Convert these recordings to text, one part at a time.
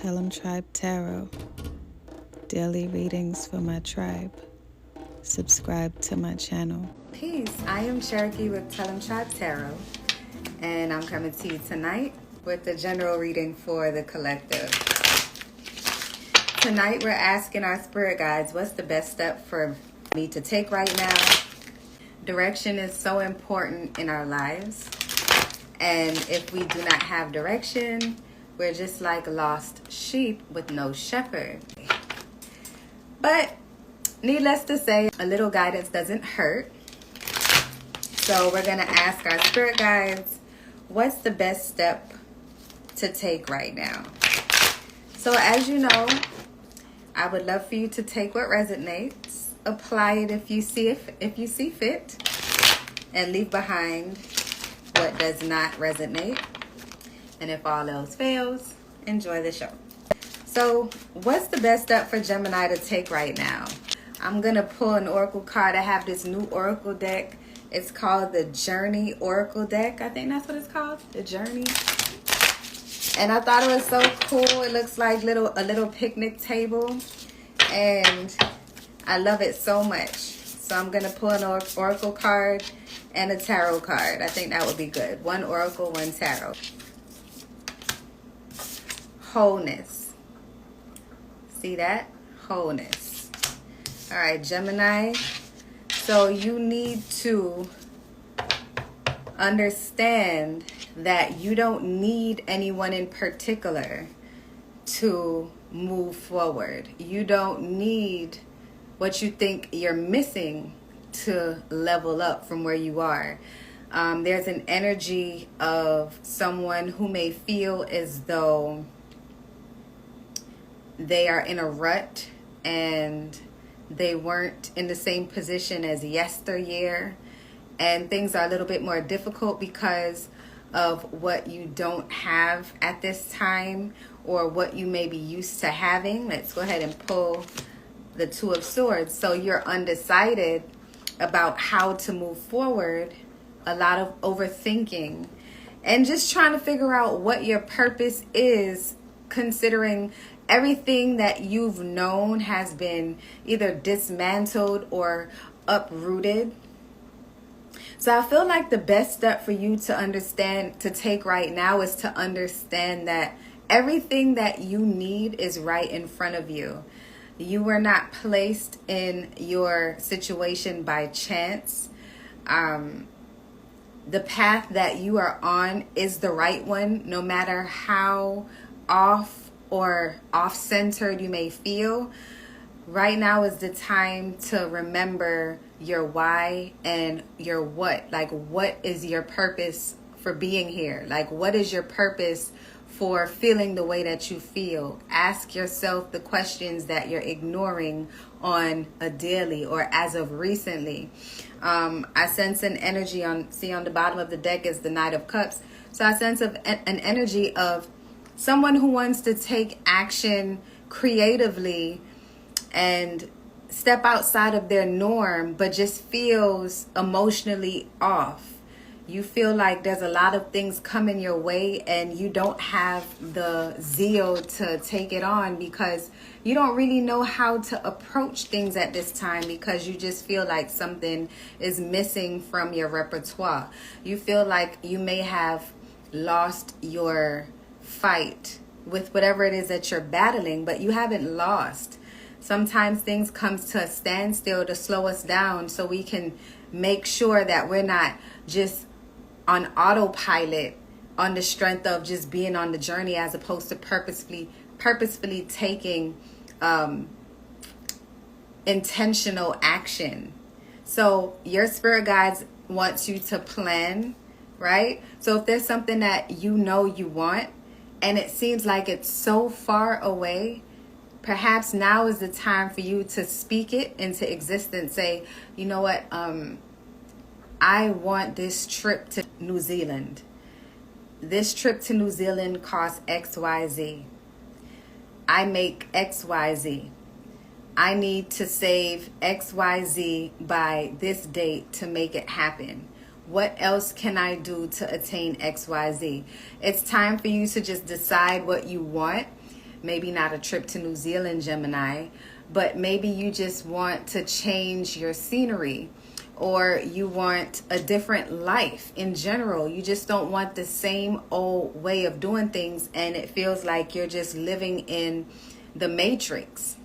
Tellemtribe Tarot. Daily readings for my tribe. Subscribe to my channel. Peace. I am Cherokee with Tellemtribe Tarot, and I'm coming to you tonight with the general reading for the collective. Tonight we're asking our spirit guides, what's the best step for me to take right now? Direction is so important in our lives, and if we do not have direction, we're just like lost sheep with no shepherd. But needless to say, a little guidance doesn't hurt. So we're going to ask our spirit guides, what's the best step to take right now? So as you know, I would love for you to take what resonates, apply it if you see fit, and leave behind what does not resonate. And if all else fails, enjoy the show. So what's the best step for Gemini to take right now? I'm going to pull an oracle card. I have this new oracle deck. It's called the Journey Oracle deck. I think that's what it's called, the Journey. And I thought it was so cool. It looks like a little picnic table. And I love it so much. So I'm going to pull an oracle card and a tarot card. I think that would be good. One oracle, one tarot. Wholeness. See that? Wholeness. All right, Gemini. So you need to understand that you don't need anyone in particular to move forward. You don't need what you think you're missing to level up from where you are. There's an energy of someone who may feel as though they are in a rut and they weren't in the same position as yesteryear, and things are a little bit more difficult because of what you don't have at this time or what you may be used to having. Let's go ahead and pull the Two of Swords. So you're undecided about how to move forward, a lot of overthinking, and just trying to figure out what your purpose is, considering everything that you've known has been either dismantled or uprooted. So I feel like the best step for you to take right now is to understand that everything that you need is right in front of you. You were not placed in your situation by chance. The path that you are on is the right one, no matter how off or off-centered you may feel. Right now is the time to remember your why and your what. Like, what is your purpose for being here? Like, what is your purpose for feeling the way that you feel? Ask yourself the questions that you're ignoring on a daily or as of recently. I sense an energy on the bottom of the deck is the Knight of Cups. So I sense an energy of someone who wants to take action creatively and step outside of their norm, but just feels emotionally off. You feel like there's a lot of things coming your way and you don't have the zeal to take it on because you don't really know how to approach things at this time, because you just feel like something is missing from your repertoire. You feel like you may have lost your fight with whatever it is that you're battling, but you haven't lost. Sometimes things come to a standstill to slow us down so we can make sure that we're not just on autopilot on the strength of just being on the journey, as opposed to purposefully taking intentional action. So your spirit guides wants you to plan, right? So if there's something that you know you want and it seems like it's so far away, perhaps now is the time for you to speak it into existence. Say, you know what, I want this trip to New Zealand. This trip to New Zealand costs XYZ. I make XYZ. I need to save XYZ by this date to make it happen. What else can I do to attain XYZ? It's time for you to just decide what you want. maybe not a trip to New Zealand, Gemini, but maybe you just want to change your scenery, or you want a different life in general. You just don't want the same old way of doing things, and it feels like you're just living in the matrix.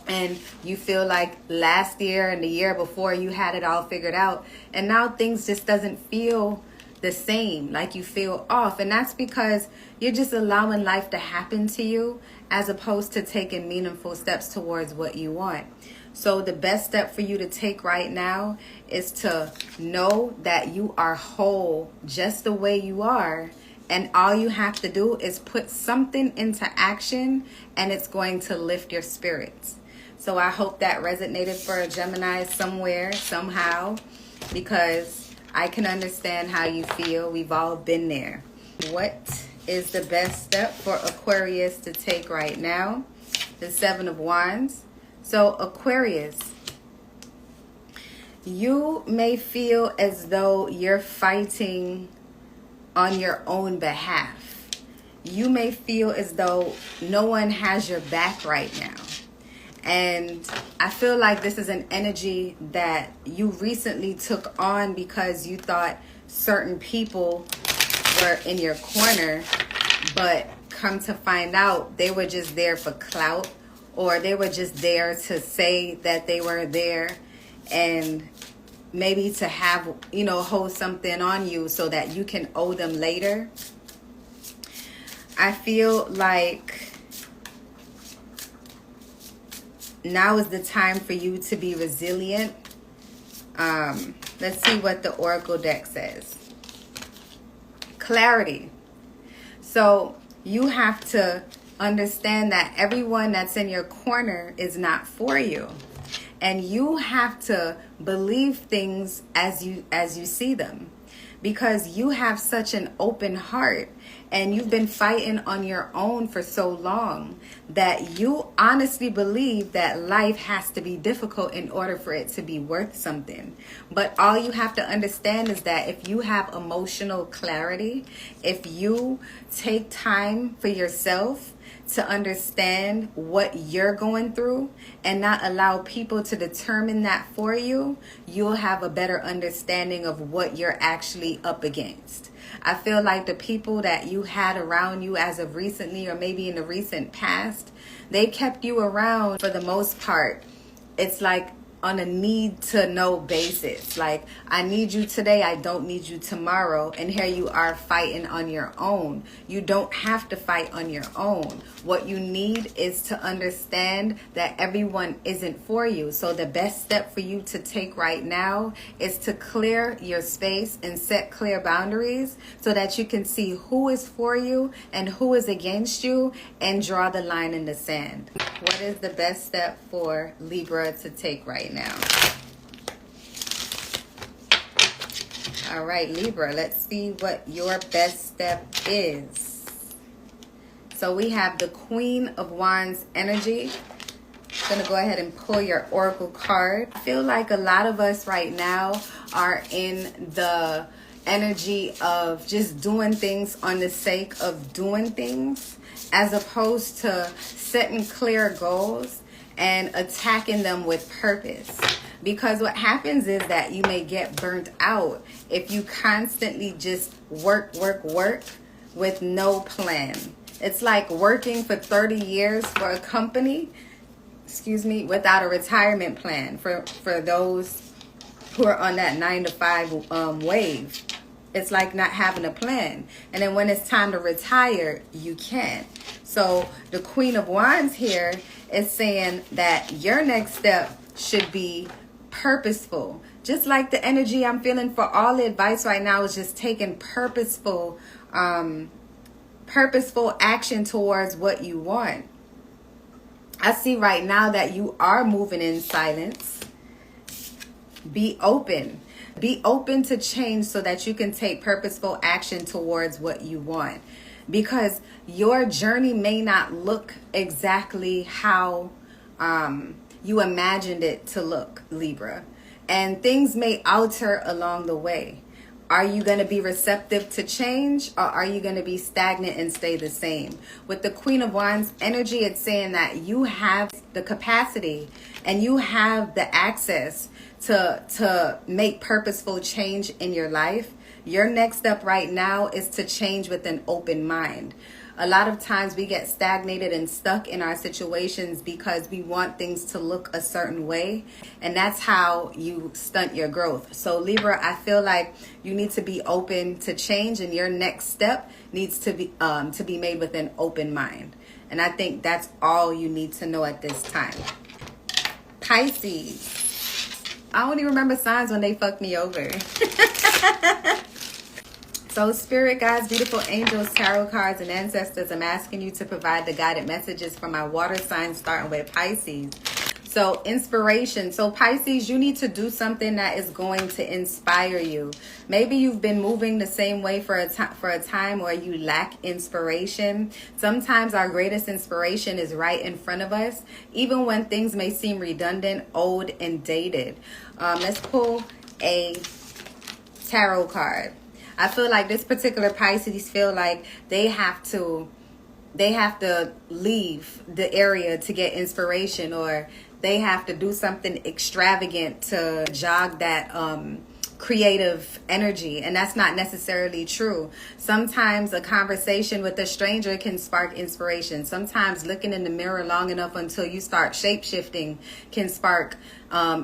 And you feel like last year and the year before you had it all figured out, and now things just doesn't feel the same, like you feel off. And that's because you're just allowing life to happen to you, as opposed to taking meaningful steps towards what you want. So the best step for you to take right now is to know that you are whole just the way you are. And all you have to do is put something into action, and it's going to lift your spirits. So I hope that resonated for a Gemini somewhere, somehow, because I can understand how you feel. We've all been there. What is the best step for Aquarius to take right now? The Seven of Wands. So Aquarius, you may feel as though you're fighting on your own behalf. You may feel as though no one has your back right now. And I feel like this is an energy that you recently took on because you thought certain people were in your corner, but come to find out they were just there for clout, or they were just there to say that they were there, and maybe to have, hold something on you so that you can owe them later. I feel like now is the time for you to be resilient. Let's see what the Oracle deck says. Clarity. So you have to understand that everyone that's in your corner is not for you. And you have to believe things as you see them, because you have such an open heart, and you've been fighting on your own for so long that you honestly believe that life has to be difficult in order for it to be worth something. But all you have to understand is that if you have emotional clarity, if you take time for yourself to understand what you're going through and not allow people to determine that for you, you'll have a better understanding of what you're actually up against. I feel like the people that you had around you as of recently, or maybe in the recent past, they kept you around for the most part. It's like on a need to know basis. Like, I need you today, I don't need you tomorrow. And here you are fighting on your own. You don't have to fight on your own. What you need is to understand that everyone isn't for you. So the best step for you to take right now is to clear your space and set clear boundaries so that you can see who is for you and who is against you, and draw the line in the sand. What is the best step for Libra to take right now? All right, Libra, let's see what your best step is. So we have the Queen of Wands energy. I'm going to go ahead and pull your Oracle card. I feel like a lot of us right now are in the energy of just doing things on the sake of doing things, as opposed to setting clear goals and attacking them with purpose. Because what happens is that you may get burnt out if you constantly just work with no plan. It's like working for 30 years for a company, without a retirement plan for those who are on that 9-to-5 wave. It's like not having a plan. And then when it's time to retire, you can't. So the Queen of Wands here is saying that your next step should be purposeful. Just like the energy I'm feeling for all the advice right now is just taking purposeful action towards what you want. I see right now that you are moving in silence. Be open. Be open to change so that you can take purposeful action towards what you want. Because your journey may not look exactly how you imagined it to look, Libra. And things may alter along the way. Are you going to be receptive to change, or are you going to be stagnant and stay the same? With the Queen of Wands energy, it's saying that you have the capacity and you have the access to make purposeful change in your life. Your next step right now is to change with an open mind. A lot of times we get stagnated and stuck in our situations because we want things to look a certain way, and that's how you stunt your growth. So Libra, I feel like you need to be open to change, and your next step needs to be made with an open mind. And I think that's all you need to know at this time. Pisces. I only remember signs when they fuck me over. So spirit guides, beautiful angels, tarot cards, and ancestors, I'm asking you to provide the guided messages for my water signs, starting with Pisces. So inspiration. So Pisces, you need to do something that is going to inspire you. Maybe you've been moving the same way for a time, or you lack inspiration. Sometimes our greatest inspiration is right in front of us, even when things may seem redundant, old, and dated. Let's pull a tarot card. I feel like this particular Pisces feel like they have to leave the area to get inspiration, or they have to do something extravagant to jog that creative energy, and that's not necessarily true. Sometimes a conversation with a stranger can spark inspiration. Sometimes looking in the mirror long enough until you start shape-shifting can spark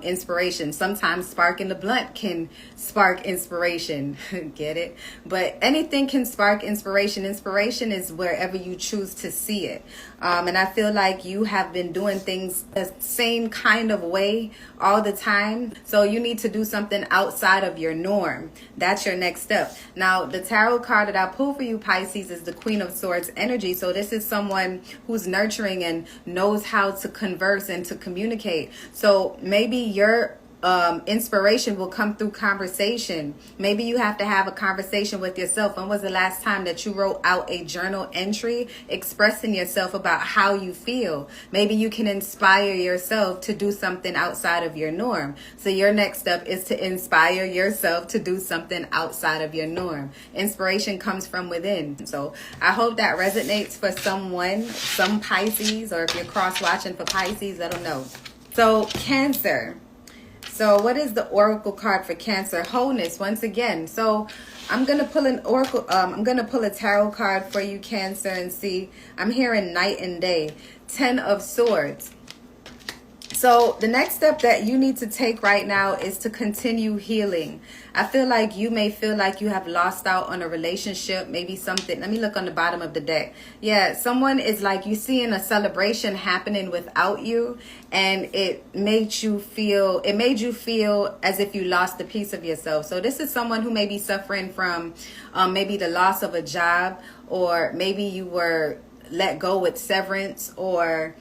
inspiration. Sometimes sparking the blunt can spark inspiration. Get it? But anything can spark inspiration. Inspiration is wherever you choose to see it. And I feel like you have been doing things the same kind of way all the time. So you need to do something outside of your norm. That's your next step. Now, the tarot card that I pulled for you, Pisces, is the Queen of Swords energy. So this is someone who's nurturing and knows how to converse and to communicate. So maybe your inspiration will come through conversation. Maybe you have to have a conversation with yourself. When was the last time that you wrote out a journal entry expressing yourself about how you feel? Maybe you can inspire yourself to do something outside of your norm. So your next step is to inspire yourself to do something outside of your norm. Inspiration comes from within. So I hope that resonates for someone, some Pisces, or if you're cross-watching for Pisces, I don't know. So Cancer. So what is the oracle card for Cancer? Wholeness once again. So I'm going to pull an oracle. I'm going to pull a tarot card for you, Cancer, and see. I'm hearing night and day. 10 of Swords. So the next step that you need to take right now is to continue healing. I feel like you may feel like you have lost out on a relationship, maybe something. Let me look on the bottom of the deck. Yeah, someone is like, you seeing a celebration happening without you, and it made you feel as if you lost a piece of yourself. So this is someone who may be suffering from maybe the loss of a job, or maybe you were let go with severance, or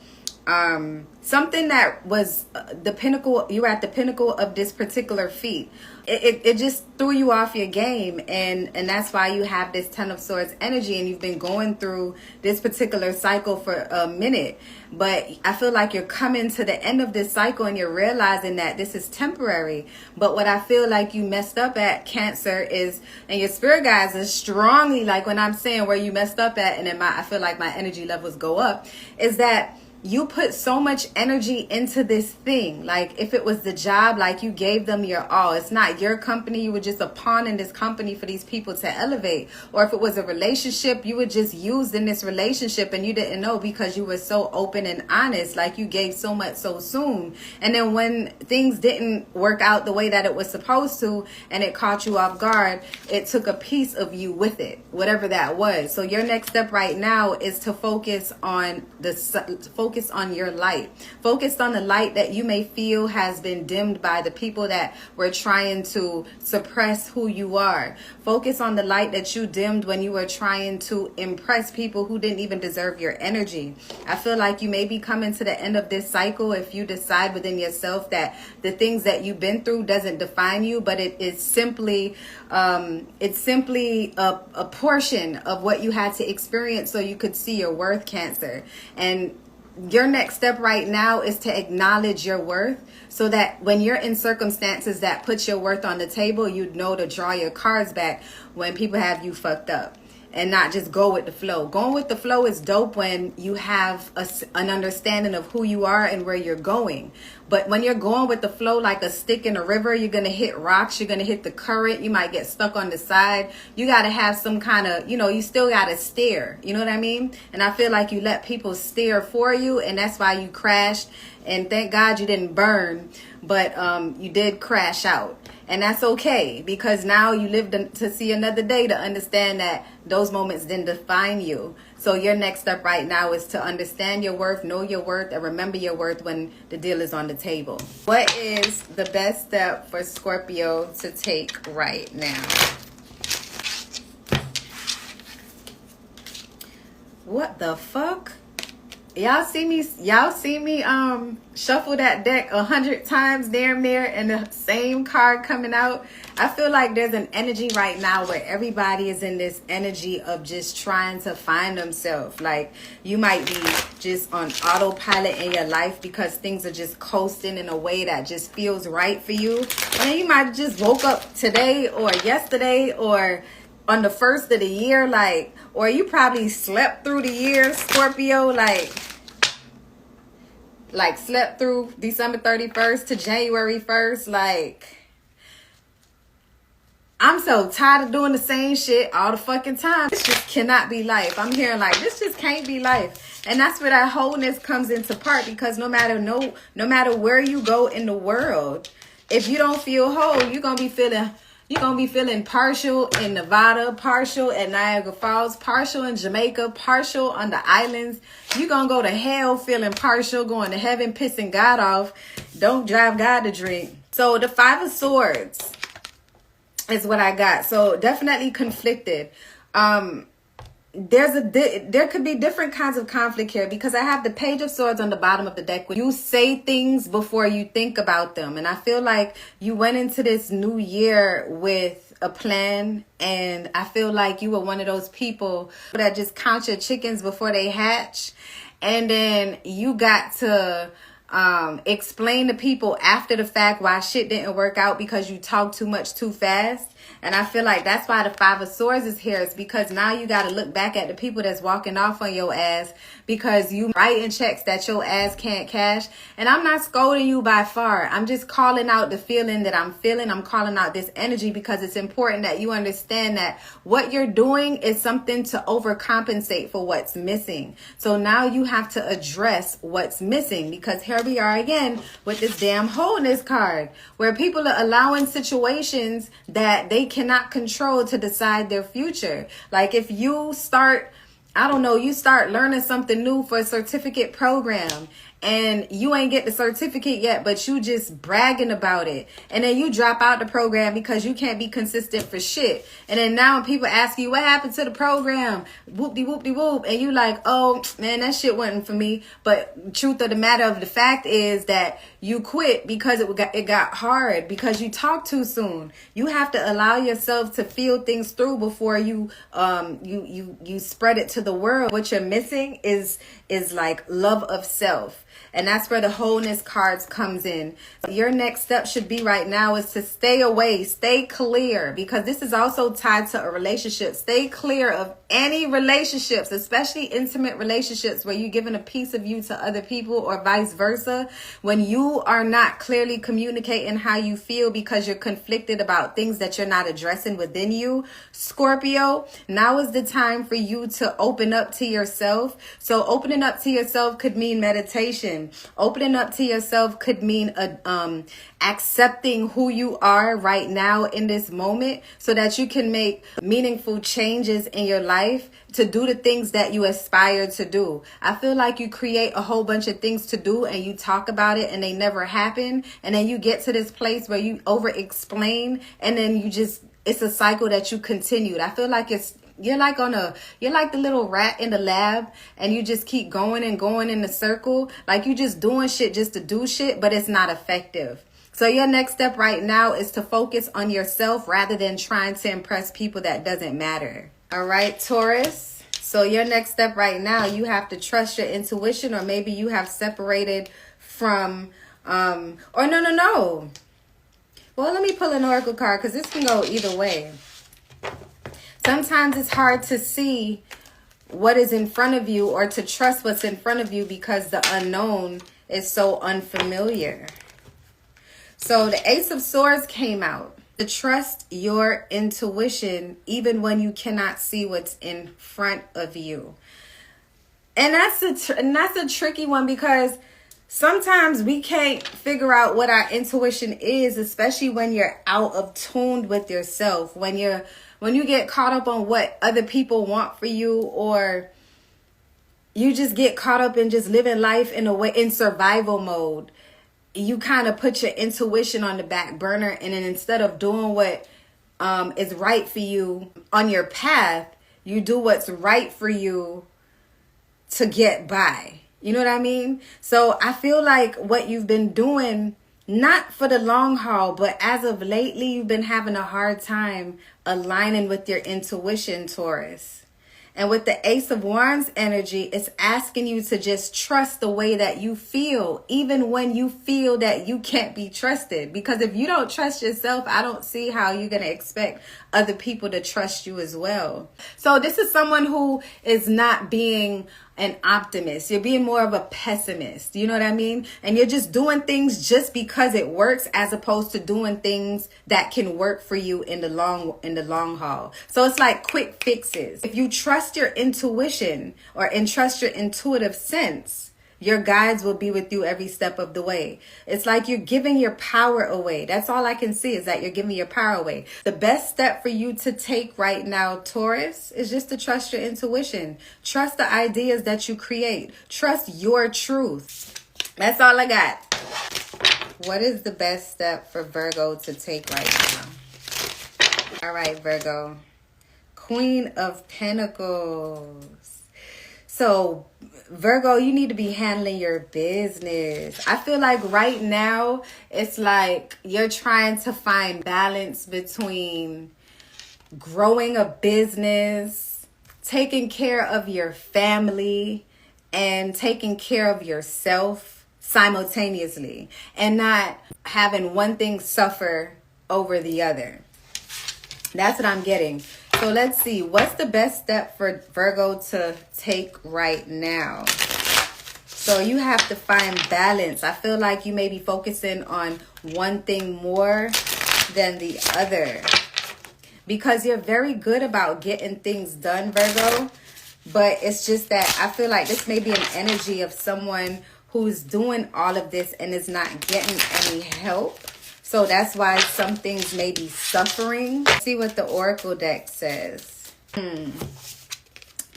something that was the pinnacle. You were at the pinnacle of this particular feat. It just threw you off your game, and that's why you have this 10 of Swords energy, and you've been going through this particular cycle for a minute. But I feel like you're coming to the end of this cycle, and you're realizing that this is temporary. But what I feel like you messed up at, Cancer, is, and your spirit guides is strongly, like when I'm saying where you messed up at, and then I feel like my energy levels go up, is that you put so much energy into this thing. Like if it was the job, like you gave them your all. It's not your company. You were just a pawn in this company for these people to elevate. Or if it was a relationship, you were just used in this relationship and you didn't know because you were so open and honest. Like you gave so much so soon. And then when things didn't work out the way that it was supposed to, and it caught you off guard, it took a piece of you with it, whatever that was. So your next step right now is to focus on your light. Focus on the light that you may feel has been dimmed by the people that were trying to suppress who you are. Focus on the light that you dimmed when you were trying to impress people who didn't even deserve your energy. I feel like you may be coming to the end of this cycle if you decide within yourself that the things that you've been through doesn't define you, but it is simply a portion of what you had to experience so you could see your worth, Cancer. And your next step right now is to acknowledge your worth, so that when you're in circumstances that put your worth on the table, you know to draw your cards back when people have you fucked up, and not just go with the flow. Going with the flow is dope when you have an understanding of who you are and where you're going. But when you're going with the flow like a stick in a river, you're going to hit rocks. You're going to hit the current. You might get stuck on the side. You got to have some kind of, you still got to steer. You know what I mean? And I feel like you let people steer for you, and that's why you crashed. And thank God you didn't burn, but you did crash out. And that's okay, because now you live to see another day to understand that those moments didn't define you. So your next step right now is to understand your worth, know your worth, and remember your worth when the deal is on the table. What is the best step for Scorpio to take right now? What the fuck? Y'all see me shuffle that deck 100 times damn near, and the same card coming out. I feel like there's an energy right now where everybody is in this energy of just trying to find themselves. Like, you might be just on autopilot in your life because things are just coasting in a way that just feels right for you. And then you might just woke up today or yesterday or on the first of the year, like, or you probably slept through the year, Scorpio, like slept through December 31st to January 1st. Like, I'm so tired of doing the same shit all the fucking time. This just cannot be life. I'm hearing like, this just can't be life. And that's where that wholeness comes into part, because no matter where you go in the world, if you don't feel whole, you're gonna be feeling partial in Nevada, partial at Niagara Falls, partial in Jamaica, partial on the islands. You're going to go to hell feeling partial, going to heaven pissing God off. Don't drive God to drink. So the Five of Swords is what I got. So definitely conflicted. There could be different kinds of conflict here, because I have the Page of Swords on the bottom of the deck. You say things before you think about them, and I feel like you went into this new year with a plan, and I feel like you were one of those people that just count your chickens before they hatch, and then you got to explain to people after the fact why shit didn't work out because you talked too much too fast. And I feel like that's why the Five of Swords is here. It's because now you got to look back at the people that's walking off on your ass because you writing checks that your ass can't cash. And I'm not scolding you by far. I'm just calling out the feeling that I'm feeling. I'm calling out this energy because it's important that you understand that what you're doing is something to overcompensate for what's missing. So now you have to address what's missing, because here we are again with this damn wholeness card, where people are allowing situations that they cannot control to decide their future. Like, if you start, you start learning something new for a certificate program, and you ain't get the certificate yet, but you just bragging about it, and then you drop out the program because you can't be consistent for shit. And then now when people ask you what happened to the program, whoop-de-whoop-de-whoop, and you like, oh man, that shit wasn't for me. But truth of the matter of the fact is that you quit because it got hard, because you talked too soon. You have to allow yourself to feel things through before you spread it to the world. What you're missing is like love of self. And that's where the wholeness cards comes in. Your next step should be right now is to stay away, stay clear, because this is also tied to a relationship. Stay clear of any relationships, especially intimate relationships where you're giving a piece of you to other people, or vice versa. When you are not clearly communicating how you feel because you're conflicted about things that you're not addressing within you, Scorpio, now is the time for you to open up to yourself. So opening up to yourself could mean meditation. Opening up to yourself could mean accepting who you are right now in this moment, so that you can make meaningful changes in your life to do the things that you aspire to do. I feel like you create a whole bunch of things to do and you talk about it and they never happen. And then you get to this place where you over explain, and then it's a cycle that you continued. I feel like you're like the little rat in the lab, and you just keep going and going in the circle. Like, you just doing shit just to do shit, but it's not effective. So your next step right now is to focus on yourself rather than trying to impress people that doesn't matter. All right, Taurus. So your next step right now, you have to trust your intuition, or maybe you have separated from, or no. Well, let me pull an oracle card because this can go either way. Sometimes it's hard to see what is in front of you or to trust what's in front of you because the unknown is so unfamiliar. So the Ace of Swords came out. To trust your intuition even when you cannot see what's in front of you. And that's a tricky one because sometimes we can't figure out what our intuition is, especially when you're out of tune with yourself, when you get caught up on what other people want for you, or you just get caught up in just living life in survival mode. You kind of put your intuition on the back burner, and then instead of doing what is right for you on your path, you do what's right for you to get by. You know what I mean? So I feel like what you've been doing, not for the long haul, but as of lately, you've been having a hard time aligning with your intuition, Taurus. And with the Ace of Wands energy, it's asking you to just trust the way that you feel, even when you feel that you can't be trusted. Because if you don't trust yourself, I don't see how you're going to expect other people to trust you as well. So this is someone who is not being an optimist. You're being more of a pessimist. You know what I mean? And you're just doing things just because it works, as opposed to doing things that can work for you in the long haul. So it's like quick fixes. If you trust your intuition and trust your intuitive sense, your guides will be with you every step of the way. It's like you're giving your power away. That's all I can see, is that you're giving your power away. The best step for you to take right now, Taurus, is just to trust your intuition. Trust the ideas that you create. Trust your truth. That's all I got. What is the best step for Virgo to take right now? All right, Virgo. Queen of Pentacles. So Virgo, you need to be handling your business. I feel like right now, it's like you're trying to find balance between growing a business, taking care of your family, and taking care of yourself simultaneously, and not having one thing suffer over the other. That's what I'm getting. So let's see, what's the best step for Virgo to take right now? So you have to find balance. I feel like you may be focusing on one thing more than the other, because you're very good about getting things done, Virgo. But it's just that I feel like this may be an energy of someone who's doing all of this and is not getting any help. So that's why some things may be suffering. Let's see what the Oracle deck says.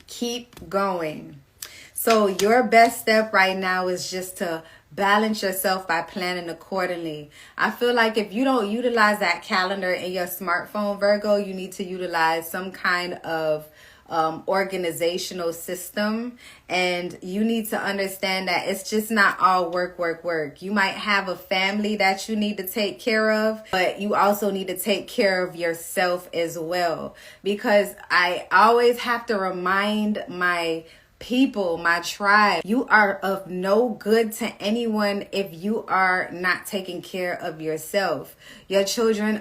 Keep going. So your best step right now is just to balance yourself by planning accordingly. I feel like if you don't utilize that calendar in your smartphone, Virgo, you need to utilize some kind of organizational system, and you need to understand that it's just not all work. You might have a family that you need to take care of, but you also need to take care of yourself as well, because I always have to remind my people, my tribe, you are of no good to anyone if you are not taking care of yourself. Your children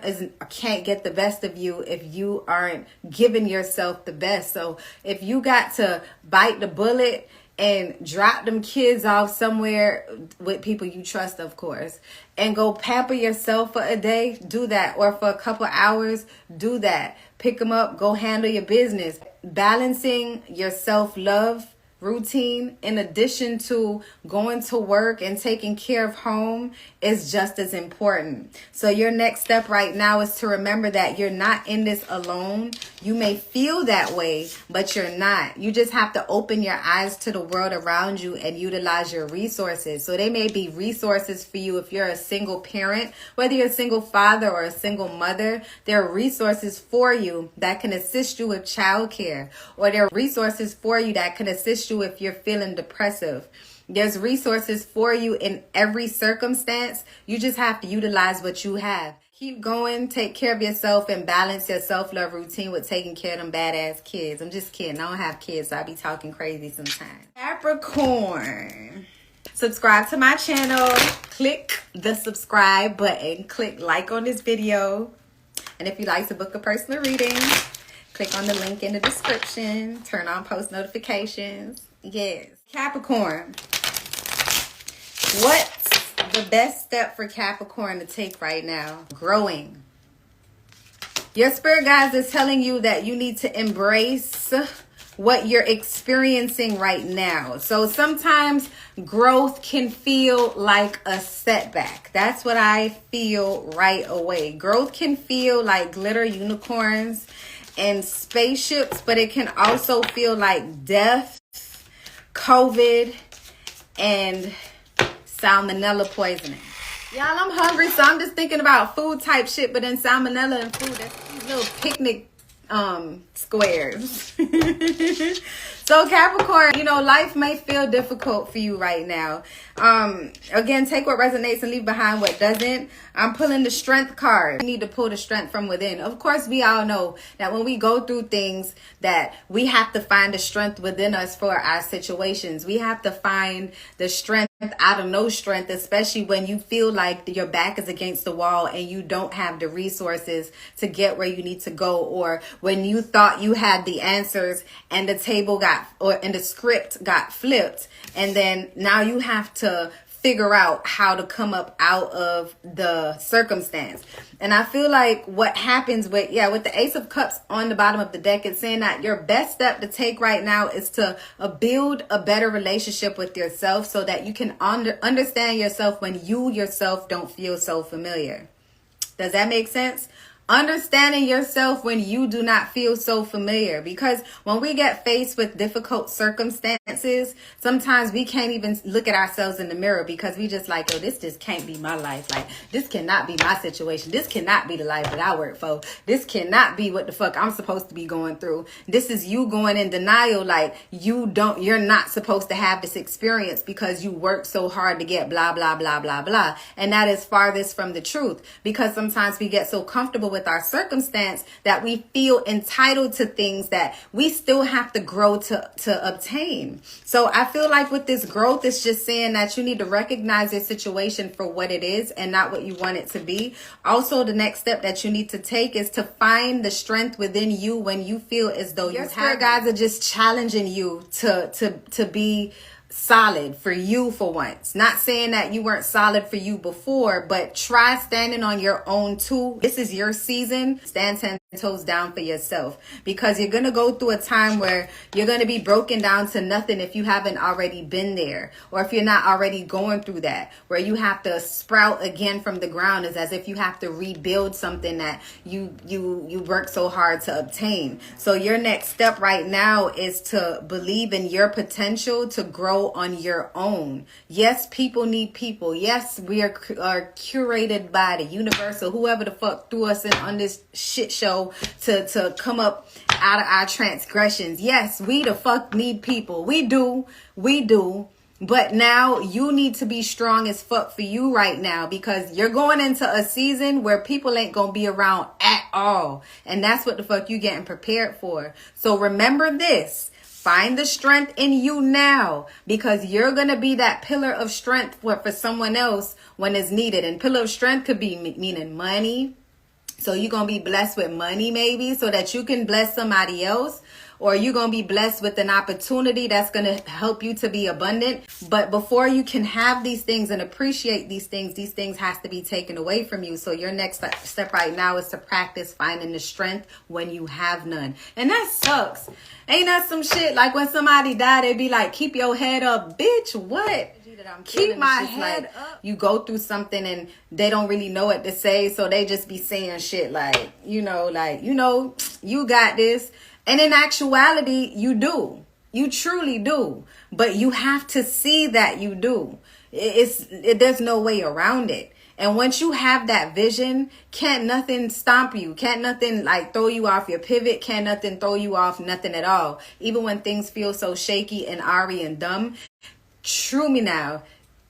can't get the best of you if you aren't giving yourself the best. So if you got to bite the bullet and drop them kids off somewhere with people you trust, of course, and go pamper yourself for a day, do that. Or for a couple hours, do that. Pick them up, go handle your business. Balancing your self-love routine in addition to going to work and taking care of home is just as important. So your next step right now is to remember that you're not in this alone. You may feel that way, but you're not. You just have to open your eyes to the world around you and utilize your resources. So they may be resources for you if you're a single parent, whether you're a single father or a single mother. There are resources for you that can assist you with childcare, or there are resources for you that can assist you if you're feeling depressive. There's resources for you in every circumstance. You just have to utilize what you have. Keep going, take care of yourself, and balance your self-love routine with taking care of them badass kids. I'm just kidding. I don't have kids, so I be talking crazy sometimes. Capricorn. Subscribe to my channel. Click the subscribe button. Click like on this video. And if you'd like to book a personal reading, click on the link in the description. Turn on post notifications. Yes. Capricorn. What's the best step for Capricorn to take right now? Growing. Your spirit guides is telling you that you need to embrace what you're experiencing right now. So sometimes growth can feel like a setback. That's what I feel right away. Growth can feel like glitter unicorns and spaceships, but it can also feel like death, COVID, and salmonella poisoning. Y'all, I'm hungry, so I'm just thinking about food type shit, but then salmonella and food, that's these little picnic squares. So Capricorn, you know, life may feel difficult for you right now. Again, take what resonates and leave behind what doesn't. I'm pulling the strength card. You need to pull the strength from within. Of course, we all know that when we go through things that we have to find the strength within us for our situations. We have to find the strength out of no strength, especially when you feel like your back is against the wall and you don't have the resources to get where you need to go, or when you thought you had the answers and the table and the script got flipped, and then now you have to figure out how to come up out of the circumstance. And I feel like what happens with the Ace of Cups on the bottom of the deck, it's saying that your best step to take right now is to build a better relationship with yourself so that you can understand yourself when you yourself don't feel so familiar. Does that make sense? Understanding yourself when you do not feel so familiar, because when we get faced with difficult circumstances, sometimes we can't even look at ourselves in the mirror because we just like, oh, this just can't be my life. Like, this cannot be my situation. This cannot be the life that I work for. This cannot be what the fuck I'm supposed to be going through. This is you going in denial, like you're not supposed to have this experience because you work so hard to get blah, blah, blah, blah, blah. And that is farthest from the truth, because sometimes we get so comfortable with our circumstance that we feel entitled to things that we still have to grow to obtain. So I feel like with this growth, it's just saying that you need to recognize your situation for what it is and not what you want it to be. Also, the next step that you need to take is to find the strength within you when you feel as though your spirit guides are just challenging you to be solid for you for once. Not saying that you weren't solid for you before, but try standing on your own too. This is your season. Stand 10 toes down for yourself, because you're going to go through a time where you're going to be broken down to nothing if you haven't already been there, or if you're not already going through that, where you have to sprout again from the ground. Is as if you have to rebuild something that you worked so hard to obtain. So your next step right now is to believe in your potential to grow on your own. Yes, people need people. Yes, we are curated by the universe or whoever the fuck threw us in on this shit show to come up out of our transgressions. Yes, we the fuck need people. We do. But now you need to be strong as fuck for you right now, because you're going into a season where people ain't gonna be around at all. And that's what the fuck you getting prepared for. So remember this. Find the strength in you now, because you're going to be that pillar of strength for someone else when it's needed. And pillar of strength could be meaning money. So you're going to be blessed with money maybe so that you can bless somebody else. Or you're going to be blessed with an opportunity that's going to help you to be abundant. But before you can have these things and appreciate these things has to be taken away from you. So your next step right now is to practice finding the strength when you have none. And that sucks. Ain't that some shit? Like when somebody died, they be like, keep your head up. Bitch, what? Keep my head up. You go through something and they don't really know what to say. So they just be saying shit like, you got this. And in actuality, you do. You truly do. But you have to see that you do. There's no way around it. And once you have that vision, can't nothing stomp you. Can't nothing like throw you off your pivot. Can't nothing throw you off nothing at all. Even when things feel so shaky and airy and dumb. True me now.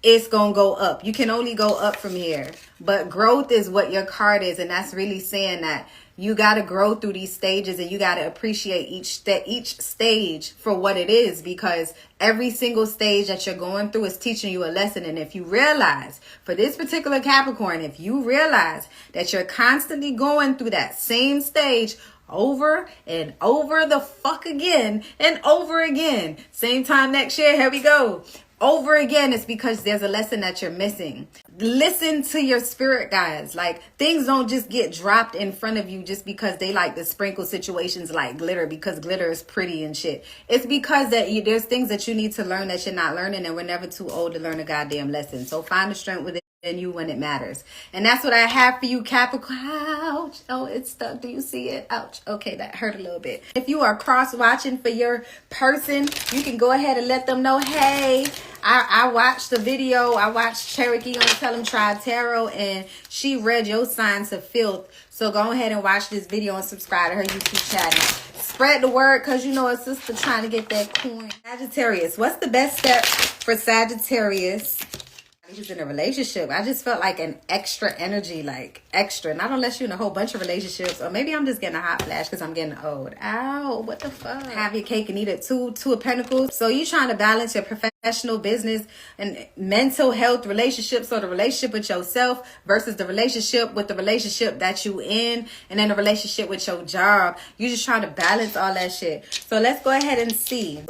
it's gonna go up. You can only go up from here. But growth is what your card is, and that's really saying that you got to grow through these stages, and you got to appreciate each stage for what it is, because every single stage that you're going through is teaching you a lesson. And if you realize, for this particular Capricorn, if you realize that you're constantly going through that same stage over and over the fuck again and over again, same time next year, here we go, over again, it's because there's a lesson that you're missing. Listen to your spirit, guys. Like, things don't just get dropped in front of you just because they like to sprinkle situations like glitter, because glitter is pretty and shit. It's because there's things that you need to learn that you're not learning, and we're never too old to learn a goddamn lesson. So find the strength within you when it matters. And that's what I have for you, Capricorn. Ouch. Oh, it's stuck. Do you see it? Ouch. Okay, that hurt a little bit. If you are cross watching for your person, you can go ahead and let them know, hey, I watched the video. I watched Cherokee on Tellemtribe Tarot, and she read your signs of filth. So go ahead and watch this video and subscribe to her YouTube channel. Spread the word, because you know a sister trying to get that coin. Sagittarius. What's the best step for Sagittarius who's in a relationship? I just felt like an extra energy, like extra. Not unless you're in a whole bunch of relationships, or maybe I'm just getting a hot flash because I'm getting old. Ow, what the fuck? Have your cake and eat it too. Two of Pentacles. So you're trying to balance your professional, business, and mental health relationships. So the relationship with yourself versus the relationship with the relationship that you in, and then the relationship with your job. You're just trying to balance all that shit. So let's go ahead and see.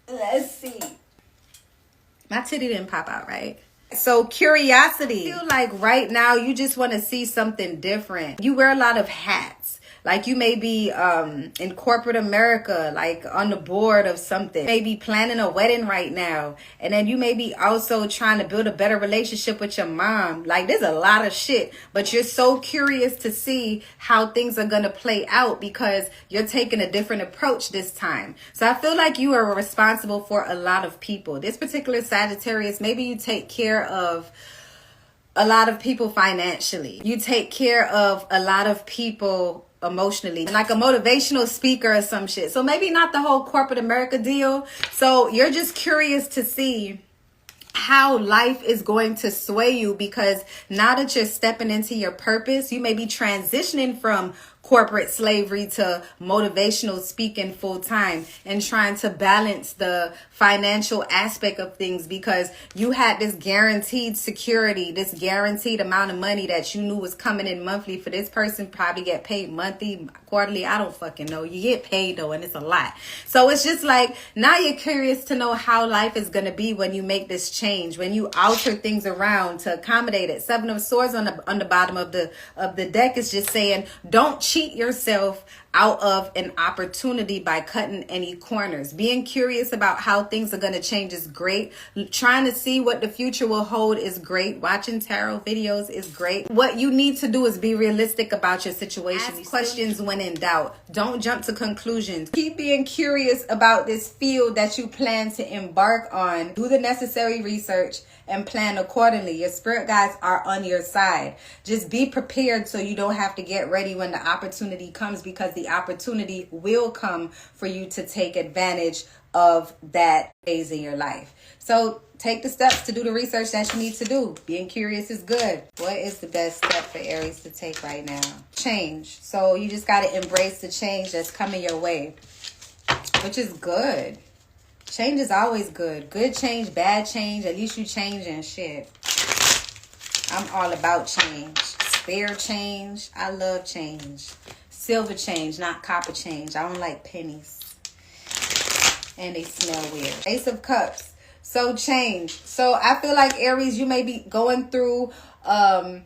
Let's see. My titty didn't pop out, right? So curiosity. I feel like right now you just want to see something different. You wear a lot of hats. Like you may be in corporate America, like on the board of something. Maybe planning a wedding right now. And then you may be also trying to build a better relationship with your mom. Like there's a lot of shit. But you're so curious to see how things are going to play out because you're taking a different approach this time. So I feel like you are responsible for a lot of people. This particular Sagittarius, maybe you take care of a lot of people financially. You take care of a lot of people emotionally, like a motivational speaker or some shit. So maybe not the whole corporate America deal. So you're just curious to see how life is going to sway you, because now that you're stepping into your purpose, you may be transitioning from corporate slavery to motivational speaking full time, and trying to balance the financial aspect of things, because you had this guaranteed security, this guaranteed amount of money that you knew was coming in monthly. For this person, probably get paid monthly, quarterly, I don't fucking know. You get paid though, and it's a lot. So it's just like now you're curious to know how life is going to be when you make this change, when you alter things around to accommodate it. Seven of Swords on the bottom of the deck is just saying, don't cheat yourself out of an opportunity by cutting any corners. Being curious about how things are going to change is great. Trying to see what the future will hold is great. Watching tarot videos is great. What you need to do is be realistic about your situation. Ask questions when in doubt. Don't jump to conclusions. Keep being curious about this field that you plan to embark on. Do the necessary research and plan accordingly. Your spirit guides are on your side. Just be prepared so you don't have to get ready when the opportunity comes, because the opportunity will come for you to take advantage of that phase in your life. So take the steps to do the research that you need to do. Being curious is good. What is the best step for Aries to take right now? Change. So you just got to embrace the change that's coming your way, which is good. Change is always good. Good change, bad change. At least you change and shit. I'm all about change. Spare change. I love change. Silver change, not copper change. I don't like pennies. And they smell weird. Ace of Cups. So change. So I feel like Aries, you may be going through a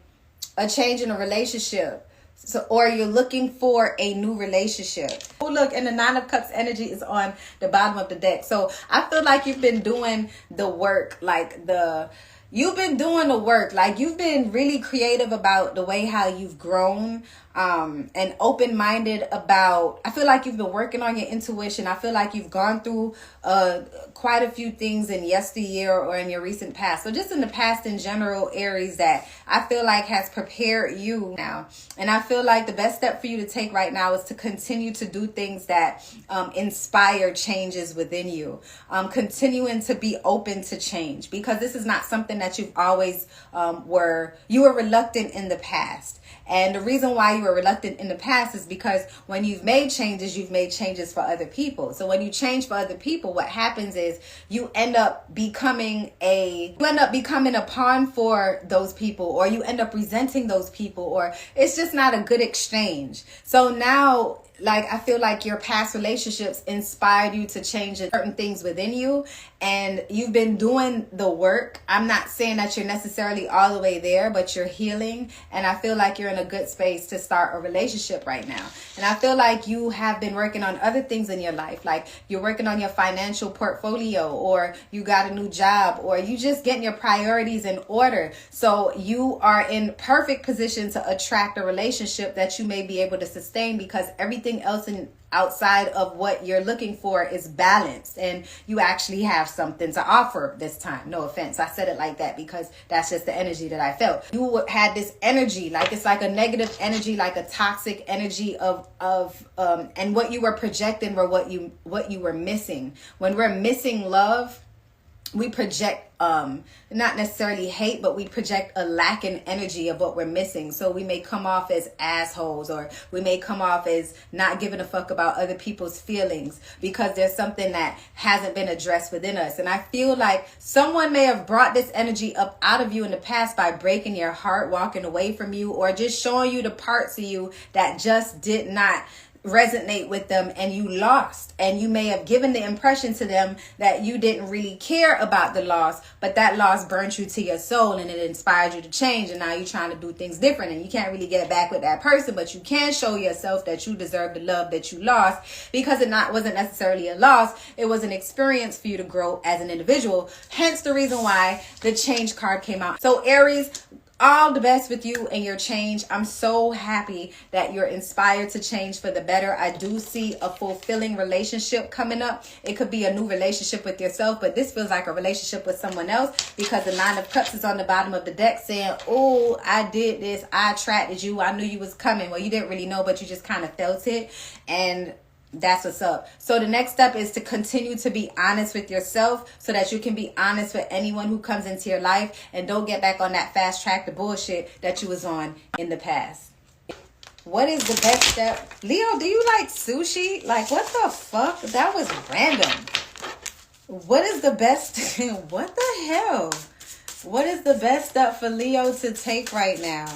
change in a relationship. So, or you're looking for a new relationship. Oh, look, and the Nine of Cups energy is on the bottom of the deck. So I feel like you've been doing the work, you've been doing the work. Like you've been really creative about the way how you've grown. and open-minded about, I feel like you've been working on your intuition. I feel like you've gone through quite a few things in yesteryear or in your recent past. So just in the past in general, Aries, that I feel like has prepared you now. And I feel like the best step for you to take right now is to continue to do things that inspire changes within you. Continuing to be open to change, because this is not something that you've always you were reluctant in the past. And the reason why you were reluctant in the past is because when you've made changes for other people. So when you change for other people, what happens is you end up becoming a pawn for those people, or you end up resenting those people, or it's just not a good exchange. So now, like, I feel like your past relationships inspired you to change certain things within you, and you've been doing the work. I'm not saying that you're necessarily all the way there, but you're healing, and I feel like you're in a good space to start a relationship right now. And I feel like you have been working on other things in your life, like you're working on your financial portfolio, or you got a new job, or you just getting your priorities in order. So you are in perfect position to attract a relationship that you may be able to sustain, because everything else outside of what you're looking for is balanced, and you actually have something to offer this time. No offense, I said it like that because that's just the energy that I felt. You had this energy, like it's like a negative energy, like a toxic energy of and what you were projecting were what you were missing. When we're missing love, we project not necessarily hate, but we project a lack in energy of what we're missing. So we may come off as assholes, or we may come off as not giving a fuck about other people's feelings, because there's something that hasn't been addressed within us. And I feel like someone may have brought this energy up out of you in the past by breaking your heart, walking away from you, or just showing you the parts of you that just did not resonate with them, and you lost. And you may have given the impression to them that you didn't really care about the loss, but that loss burnt you to your soul, and it inspired you to change. And now you're trying to do things different, and you can't really get back with that person, but you can show yourself that you deserve the love that you lost, because it wasn't necessarily a loss. It was an experience for you to grow as an individual. Hence the reason why the change card came out. So Aries, all the best with you and your change. I'm so happy that you're inspired to change for the better. I do see a fulfilling relationship coming up. It could be a new relationship with yourself, but this feels like a relationship with someone else, because the Nine of Cups is on the bottom of the deck saying, oh, I did this. I attracted you. I knew you was coming. Well, you didn't really know, but you just kind of felt it. And that's what's up. So the next step is to continue to be honest with yourself, so that you can be honest with anyone who comes into your life, and don't get back on that fast track to bullshit that you was on in the past. What is the best step? Leo, do you like sushi? Like, what the fuck? That was random. What is the best? What the hell? What is the best step for Leo to take right now?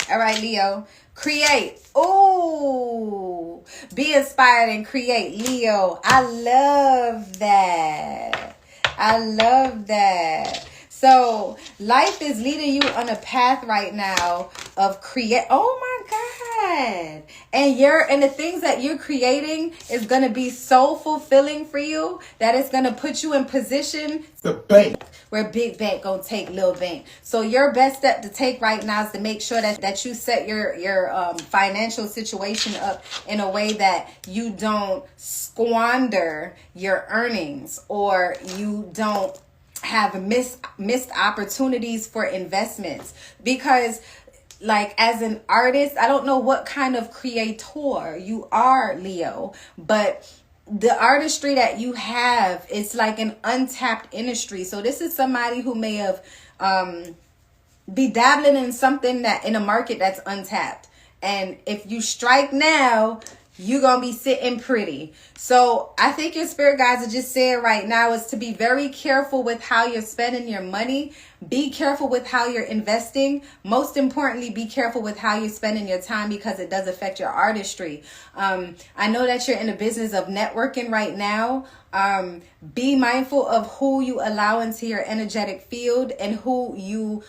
All right, Leo. Create. Oh, be inspired and create, Leo. I love that. I love that. So life is leading you on a path right now of create. Oh my God. And the things that you're creating is going to be so fulfilling for you that it's going to put you in position. The bank. Where big bank gonna take little bank. So your best step to take right now is to make sure that you set your financial situation up in a way that you don't squander your earnings, or you don't have missed opportunities for investments. Because like, as an artist, I don't know what kind of creator you are, Leo, but the artistry that you have, it's like an untapped industry. So this is somebody who may have be dabbling in something that in a market that's untapped. And if you strike now, you're going to be sitting pretty. So I think your spirit guides are just saying right now is to be very careful with how you're spending your money. Be careful with how you're investing. Most importantly, be careful with how you're spending your time, because it does affect your artistry. I know that you're in the business of networking right now. Be mindful of who you allow into your energetic field, and who you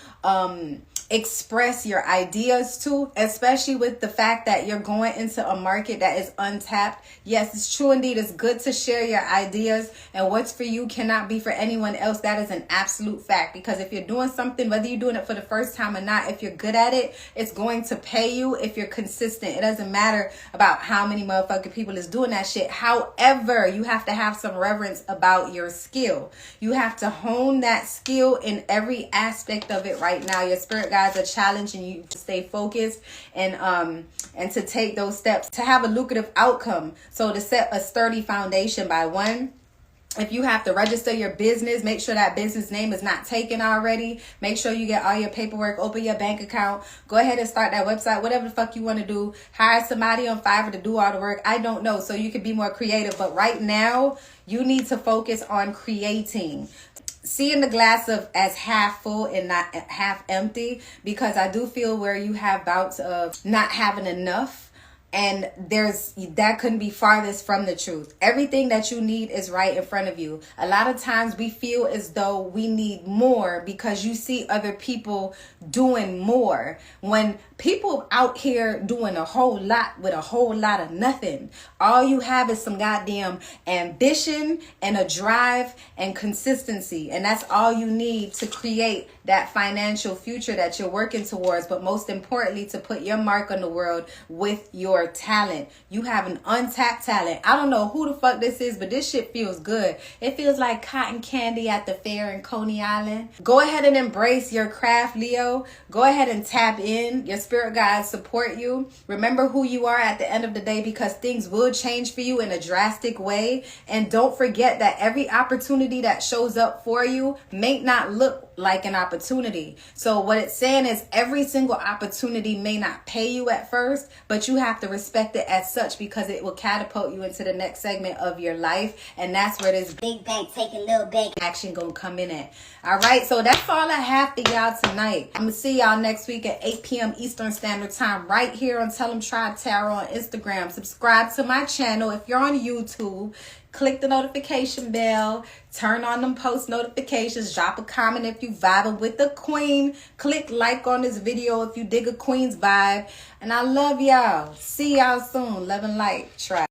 express your ideas to, especially with the fact that you're going into a market that is untapped. Yes, it's true indeed. It's good to share your ideas, and what's for you cannot be for anyone else. That is an absolute fact, because if you're doing something, whether you're doing it for the first time or not, if you're good at it, it's going to pay you if you're consistent. It doesn't matter about how many motherfucking people is doing that shit. However, you have to have some reverence about your skill. You have to hone that skill in every aspect of it right now. Your spirit guides are challenging you to stay focused and to take those steps to have a lucrative outcome. So to set a sturdy foundation by one, if you have to register your business, make sure that business name is not taken already. Make sure you get all your paperwork, open your bank account, go ahead and start that website, whatever the fuck you want to do. Hire somebody on Fiverr to do all the work. I don't know, so you can be more creative. But right now, you need to focus on creating. Seeing the glass as half full and not half empty, because I do feel where you have bouts of not having enough. And that couldn't be farthest from the truth. Everything that you need is right in front of you. A lot of times we feel as though we need more because you see other people doing more, when people out here doing a whole lot with a whole lot of nothing. All you have is some goddamn ambition and a drive and consistency. And that's all you need to create that financial future that you're working towards. But most importantly, to put your mark on the world with your talent. You have an untapped talent. I don't know who the fuck this is, but this shit feels good. It feels like cotton candy at the fair in Coney Island. Go ahead and embrace your craft, Leo. Go ahead and tap in. Your spirit guides support you. Remember who you are at the end of the day, because things will change for you in a drastic way. And don't forget that every opportunity that shows up for you may not look like an opportunity. So what it's saying is every single opportunity may not pay you at first, but you have to respect it as such, because it will catapult you into the next segment of your life. And that's where this big bank taking little bank action gonna come in at. All right, so that's all I have for y'all tonight. I'm gonna see y'all next week at 8 p.m. Eastern Standard Time right here on Tellemtribe Tarot on Instagram. Subscribe to my channel if you're on YouTube. Click the notification bell, turn on them post notifications, drop a comment if you vibing with the queen, click like on this video if you dig a queen's vibe, and I love y'all. See y'all soon. Love and light. Try.